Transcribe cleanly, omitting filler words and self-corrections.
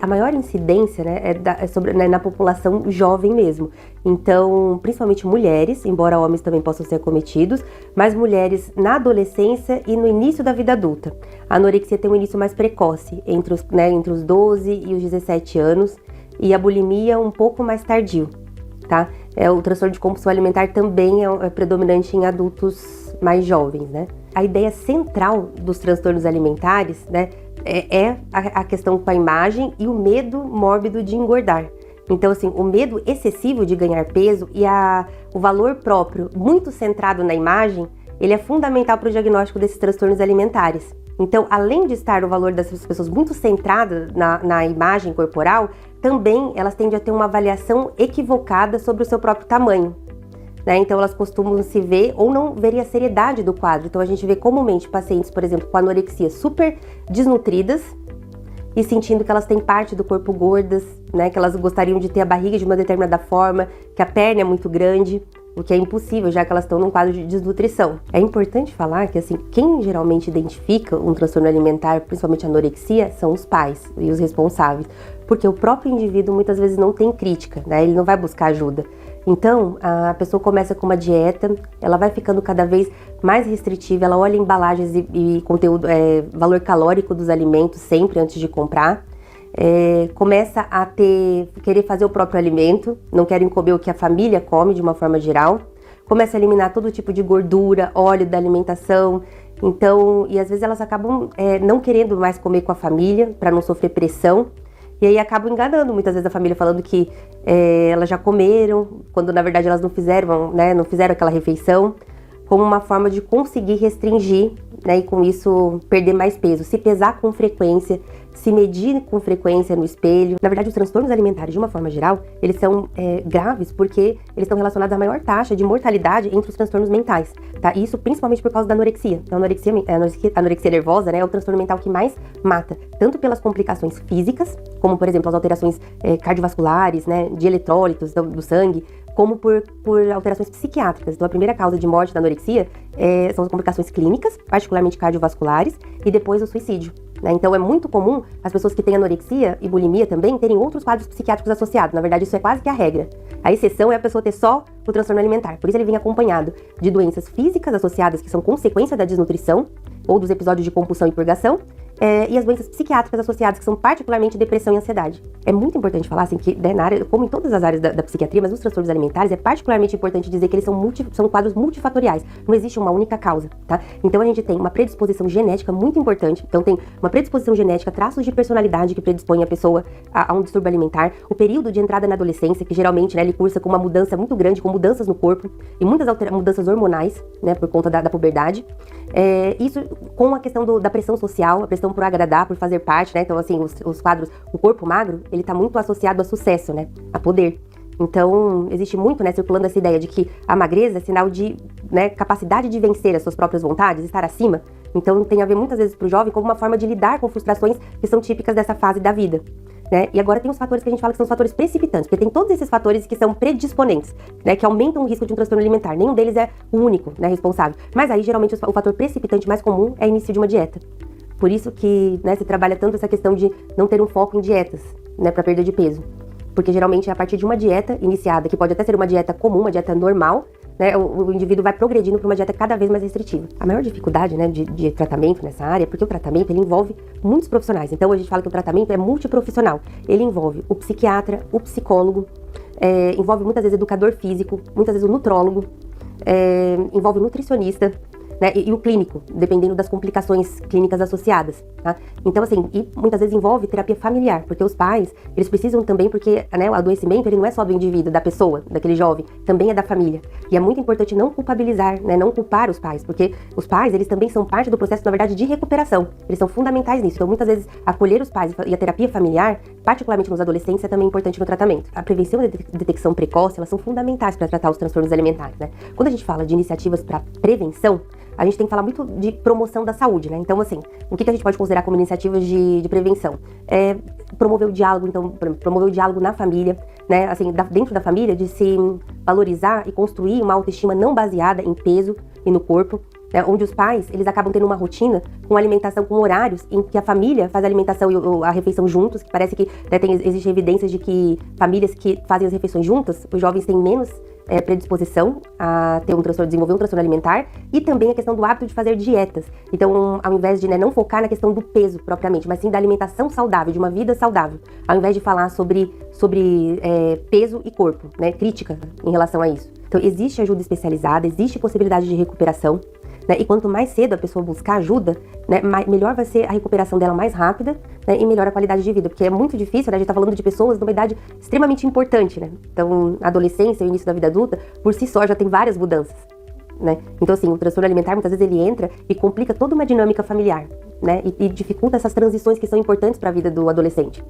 maior incidência, né, né, na população jovem mesmo. Então, principalmente mulheres, embora homens também possam ser acometidos, mas mulheres na adolescência e no início da vida adulta. A anorexia tem um início mais precoce, entre os 12 e os 17 anos, e a bulimia um pouco mais tardio, tá? O transtorno de compulsão alimentar também é predominante em adultos mais jovens, né? A ideia central dos transtornos alimentares, né, é a questão com a imagem e o medo mórbido de engordar. Então, assim, o medo excessivo de ganhar peso e o valor próprio muito centrado na imagem, ele é fundamental para o diagnóstico desses transtornos alimentares. Então, além de estar o valor dessas pessoas muito centrado na imagem corporal, também elas tendem a ter uma avaliação equivocada sobre o seu próprio tamanho. Né? Então, elas costumam se ver ou não verem a seriedade do quadro. Então, a gente vê comumente pacientes, por exemplo, com anorexia super desnutridas e sentindo que elas têm parte do corpo gordas, né? Que elas gostariam de ter a barriga de uma determinada forma, que a perna é muito grande, o que é impossível, já que elas estão num quadro de desnutrição. É importante falar que, assim, quem geralmente identifica um transtorno alimentar, principalmente anorexia, são os pais e os responsáveis, porque o próprio indivíduo muitas vezes não tem crítica, né? Ele não vai buscar ajuda. Então, a pessoa começa com uma dieta, ela vai ficando cada vez mais restritiva, ela olha embalagens e conteúdo, valor calórico dos alimentos sempre antes de comprar, começa a querer fazer o próprio alimento, não querem comer o que a família come de uma forma geral, começa a eliminar todo tipo de gordura, óleo da alimentação. Então, e às vezes elas acabam não querendo mais comer com a família para não sofrer pressão. E aí acabam enganando muitas vezes a família, falando que elas já comeram, quando na verdade elas não fizeram aquela refeição, como uma forma de conseguir restringir, né, e com isso perder mais peso. Se pesar com frequência, se medir com frequência no espelho. Na verdade, os transtornos alimentares, de uma forma geral, eles são graves porque eles estão relacionados à maior taxa de mortalidade entre os transtornos mentais, tá? E isso principalmente por causa da anorexia. Então, a anorexia nervosa, né, é o transtorno mental que mais mata, tanto pelas complicações físicas, como, por exemplo, as alterações cardiovasculares, né, de eletrólitos do sangue, como por alterações psiquiátricas. Então, a primeira causa de morte da anorexia são as complicações clínicas, particularmente cardiovasculares, e depois o suicídio. Né? Então, é muito comum as pessoas que têm anorexia e bulimia também terem outros quadros psiquiátricos associados. Na verdade, isso é quase que a regra. A exceção é a pessoa ter só o transtorno alimentar. Por isso, ele vem acompanhado de doenças físicas associadas, que são consequência da desnutrição ou dos episódios de compulsão e purgação, e as doenças psiquiátricas associadas, que são particularmente depressão e ansiedade. É muito importante falar, assim, que na área, como em todas as áreas da psiquiatria, mas nos transtornos alimentares, é particularmente importante dizer que eles são quadros multifatoriais. Não existe uma única causa, tá? Então, a gente tem uma predisposição genética muito importante. Então, tem uma predisposição genética, traços de personalidade que predispõem a pessoa a um distúrbio alimentar, o período de entrada na adolescência, que geralmente, né, ele cursa com uma mudança muito grande, com mudanças no corpo e muitas mudanças hormonais, né, por conta da puberdade. Isso com a questão da pressão social, a pressão por agradar, por fazer parte, né? Então, assim, os quadros, o corpo magro, ele tá muito associado a sucesso, né? A poder. Então, existe muito, né, circulando essa ideia de que a magreza é sinal de, né, capacidade de vencer as suas próprias vontades, estar acima. Então, tem a ver muitas vezes pro jovem como uma forma de lidar com frustrações que são típicas dessa fase da vida. Né? E agora tem os fatores que a gente fala que são os fatores precipitantes, porque tem todos esses fatores que são predisponentes, né, que aumentam o risco de um transtorno alimentar. Nenhum deles é o único, né, responsável. Mas aí, geralmente, o fator precipitante mais comum é o início de uma dieta. Por isso que, né, se trabalha tanto essa questão de não ter um foco em dietas, né, para perda de peso. Porque geralmente é a partir de uma dieta iniciada, que pode até ser uma dieta comum, uma dieta normal, né, o indivíduo vai progredindo para uma dieta cada vez mais restritiva. A maior dificuldade, né, de tratamento nessa área é porque o tratamento ele envolve muitos profissionais. Então a gente fala que o tratamento é multiprofissional. Ele envolve o psiquiatra, o psicólogo, envolve muitas vezes educador físico, muitas vezes o nutrólogo, envolve o nutricionista, né, e o clínico, dependendo das complicações clínicas associadas, tá? Então, assim, e muitas vezes envolve terapia familiar, porque os pais, eles precisam também, porque, né, o adoecimento, ele não é só do indivíduo, da pessoa, daquele jovem, também é da família. E é muito importante não culpabilizar, né, não culpar os pais, porque os pais, eles também são parte do processo, na verdade, de recuperação. Eles são fundamentais nisso. Então, muitas vezes, acolher os pais e a terapia familiar, particularmente nos adolescentes, é também importante no tratamento. A prevenção e a detecção precoce, elas são fundamentais para tratar os transtornos alimentares, né? Quando a gente fala de iniciativas para prevenção, a gente tem que falar muito de promoção da saúde, né? Então, assim, o que a gente pode considerar como iniciativas de prevenção? Promover o diálogo, então, promover o diálogo na família, né? Assim, dentro da família, de se valorizar e construir uma autoestima não baseada em peso e no corpo, né, onde os pais, eles acabam tendo uma rotina com alimentação, com horários em que a família faz a alimentação e a refeição juntos, que parece que, né, existem evidências de que famílias que fazem as refeições juntas, os jovens têm menos predisposição a ter desenvolver um transtorno alimentar, e também a questão do hábito de fazer dietas. Então, ao invés de, né, não focar na questão do peso propriamente, mas sim da alimentação saudável, de uma vida saudável, ao invés de falar sobre peso e corpo, né, crítica em relação a isso. Então, existe ajuda especializada, existe possibilidade de recuperação, né, e quanto mais cedo a pessoa buscar ajuda, né, melhor vai ser a recuperação dela, mais rápida, né, e melhor a qualidade de vida, porque é muito difícil, né, a gente tá falando de pessoas numa idade extremamente importante, né, então a adolescência, o início da vida adulta, por si só já tem várias mudanças, né, então assim, o transtorno alimentar muitas vezes ele entra e complica toda uma dinâmica familiar, né, e dificulta essas transições que são importantes para a vida do adolescente.